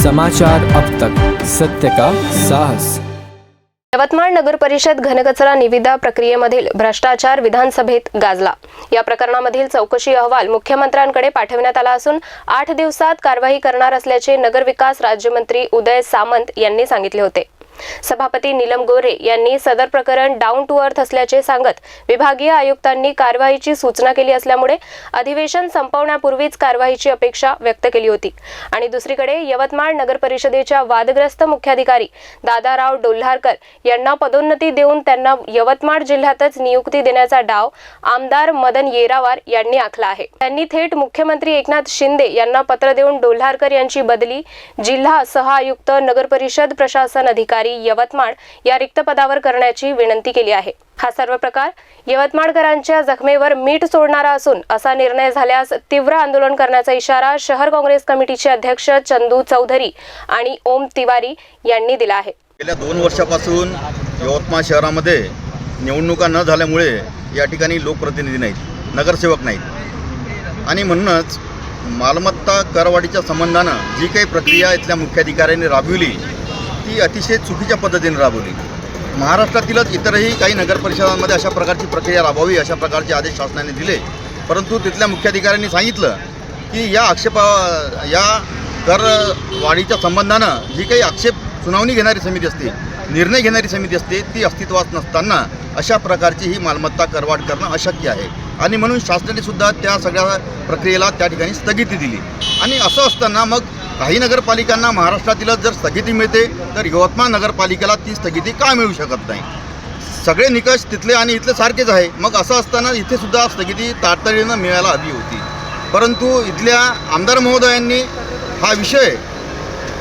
समाचार अब तक, सत्य का साहस। यवतमाळ नगर परिषद घनकचरा निविदा प्रक्रियेमधील भ्रष्टाचार विधानसभेत गाजला। या प्रकरणामधील चौकशी अहवाल मुख्यमंत्र्यांकडे पाठवण्यात आला असून 8 दिवसात कारवाई करणार असल्याचे नगरविकास राज्यमंत्री उदय सामंत यांनी सांगितले होते। सभापती नीलम गोरे यांनी सदर प्रकरण डाऊन टू अर्थ असल्याचे सांगत विभागीय आयुक्तांनी कारवाईची सूचना केली असल्यामुळे अधिवेशन संपवण्यापूर्वीच कारवाईची अपेक्षा व्यक्त केली होती। आणि दुसरीकडे यवतमाळ नगर परिषदेच्या वादग्रस्त मुख्याधिकारी दादाराव डोल्हारकर यांना पदोन्नती देऊन त्यांना यवतमाळ जिल्ह्यातच नियुक्ती देण्याचा डाव आमदार मदन येरावार यांनी आखला आहे। त्यांनी थेट मुख्यमंत्री एकनाथ शिंदे यांना पत्र देऊन डोल्हारकर यांची बदली जिल्हा सह आयुक्त नगर परिषद प्रशासन अधिकारी यवतमाळ या रिक्त पदावर करण्याची विनंती केली आहे। हा सर्व प्रकार यवतमाळकरांच्या जखमेवर मीठ सोडणारा असून असा निर्णय झाल्यास तीव्र आंदोलन करण्याचा इशारा शहर काँग्रेस कमिटीचे अध्यक्ष चंदू चौधरी आणि ओम तिवारी यांनी दिला आहे। गेल्या 2 वर्षापासून यवतमाळ शहरामध्ये निवडणुका न झाल्यामुळे या ठिकाणी लोकप्रतिनिधी नाहीत, नगरसेवक नाहीत आणि म्हणूनच मालमत्ता करवाढीच्या संबंधानं जी काही प्रक्रिया इथल्या मुख्याधिकाऱ्यांनी राबविली ती अतिशय चुकीच्या पद्धतीने राबवली। महाराष्ट्रातीलच इतरही काही नगरपरिषदांमध्ये अशा प्रकारची प्रक्रिया राबवावी अशा प्रकारचे आदेश शासनाने दिले, परंतु तिथल्या मुख्याधिकाऱ्यांनी सांगितलं की या करवाढीच्या संबंधानं जी काही आक्षेप सुनावणी घेणारी समिती असते, निर्णय घेणारी समिती असते, ती अस्तित्वात नसताना अशा प्रकारची ही मालमत्ता करवाढ करणं अशक्य आहे आणि म्हणून शासनाने सुद्धा त्या सगळ्या प्रक्रियेला त्या ठिकाणी स्थगिती दिली। आणि असं असताना मग काही नगरपालिकांना महाराष्ट्रातीलच जर स्थगिती मिळते तर यवतमाळ नगरपालिकेला ती स्थगिती का मिळू शकत नाही? सगळे निकष तिथले आणि इथले सारखेच आहे। मग असं असताना इथे सुद्धा स्थगिती तातडीनं मिळायला हवी होती, परंतु इथल्या आमदार महोदयांनी हा विषय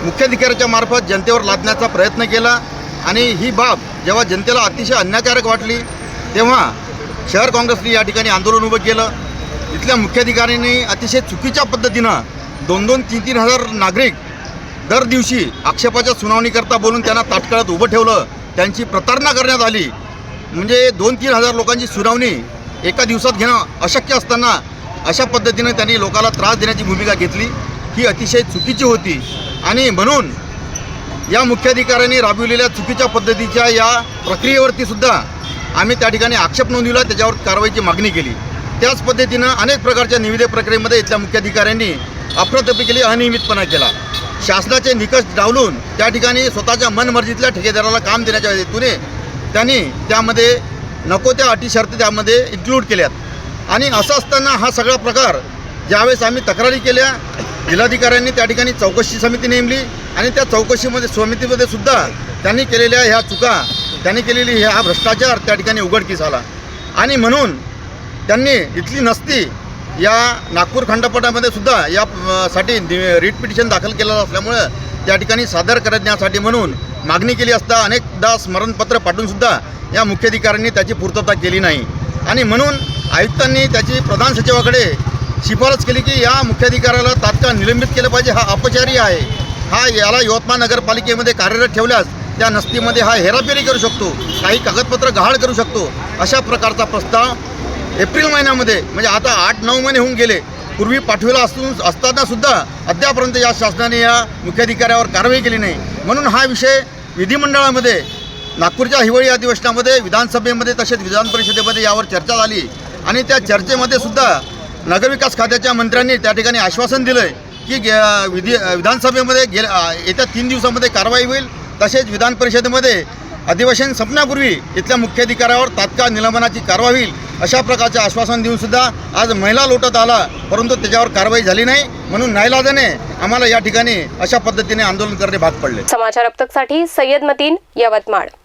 मुख्याधिकाऱ्याच्या मार्फत जनतेवर लादण्याचा प्रयत्न केला आणि ही बाब जेव्हा जनतेला अतिशय अन्यायकारक वाटली तेव्हा शहर काँग्रेसने या ठिकाणी आंदोलन उभं केलं। इथल्या मुख्याधिकाऱ्यांनी अतिशय चुकीच्या पद्धतीनं 2-2, 3-3 हजार नागरिक दर दिवशी आक्षेपाच्या सुनावणीकरता बोलून त्यांना ताटकळत उभं ठेवलं, त्यांची प्रतारणा करण्यात आली। म्हणजे 2-3 हजार लोकांची सुनावणी एका दिवसात घेणं अशक्य असताना अशा पद्धतीनं त्यांनी लोकांना त्रास देण्याची भूमिका घेतली, ही अतिशय चुकीची होती आणि म्हणून या मुख्याधिकाऱ्यांनी राबविलेल्या चुकीच्या पद्धतीच्या या प्रक्रियेवरती सुद्धा आम्ही त्या ठिकाणी आक्षेप नोंदविला, त्याच्यावर कारवाईची मागणी केली। त्याच पद्धतीनं अनेक प्रकारच्या निविदा प्रक्रियेमध्ये इथल्या मुख्याधिकाऱ्यांनी अफरातफरी केली, अनियमितपणा केला। शासनाचे निकष डावलून त्या ठिकाणी स्वतःच्या मनमर्जीतल्या ठेकेदाराला काम देण्याच्या हेतूने त्यांनी त्यामध्ये नको त्या अटी शर्ती त्यामध्ये इन्क्लूड केल्यात। आणि असं असताना हा सगळा प्रकार ज्यावेळेस आम्ही तक्रारी केल्या, जिल्हाधिकाऱ्यांनी त्या ठिकाणी चौकशी समिती नेमली आणि त्या समितीमध्ये सुद्धा त्यांनी केलेल्या ह्या चुका, त्यांनी केलेली हा भ्रष्टाचार त्या ठिकाणी उघडकीस आला आणि म्हणून त्यांनी इथली नसती या नागपूर खंडपीठामध्ये सुद्धा यासाठी रिट पिटिशन दाखल केलेलं असल्यामुळं त्या ठिकाणी सादर करण्यासाठी म्हणून मागणी केली असता अनेकदा स्मरणपत्र पाठवूनसुद्धा या मुख्याधिकाऱ्यांनी त्याची पूर्तता केली नाही आणि म्हणून आयुक्तांनी त्याची प्रधान सचिवाकडे शिफारस केली की या मुख्याधिकाऱ्याला तात्काळ निलंबित केलं पाहिजे, हा अपचारी आहे, याला यवतमाळ नगरपालिकेमध्ये कार्यरत ठेवल्यास त्या नसतीमध्ये हा हेराफेरी करू शकतो, काही कागदपत्र गहाळ करू शकतो। अशा प्रकारचा प्रस्ताव एप्रिल महिन्यामध्ये म्हणजे आता 8-9 महिने होऊन गेले पूर्वी पाठवला असताना सुद्धा अद्यापर्यंत या शासनाने या मुख्याधिकाऱ्यावर कारवाई केली नाही। म्हणून हा विषय विधिमंडळामध्ये नागपूरच्या हिवाळी अधिवेशनामध्ये, विधानसभेमध्ये तसेच विधान परिषदेमध्ये यावर चर्चा झाली आणि त्या चर्चेमध्ये सुद्धा नगरविकास खात्याच्या मंत्र्यांनी त्या ठिकाणी आश्वासन दिलं की विधानसभेमध्ये येत्या 3 दिवसामध्ये कारवाई होईल, तसेच विधान परिषदेमध्ये अधिवेशन संपण्यापूर्वी इथल्या मुख्याधिकाऱ्यावर तात्काळ निलंबनाची कारवाई होईल अशा प्रकारचे आश्वासन देऊन सुद्धा आज महिला लोटत आला, परंतु त्याच्यावर कारवाई झाली नाही। म्हणून नाईलाजाने आम्हाला या ठिकाणी अशा पद्धतीने आंदोलन करणे भाग पडले। समाचार अब तक साठी सय्यद मतीन, यवतमाळ।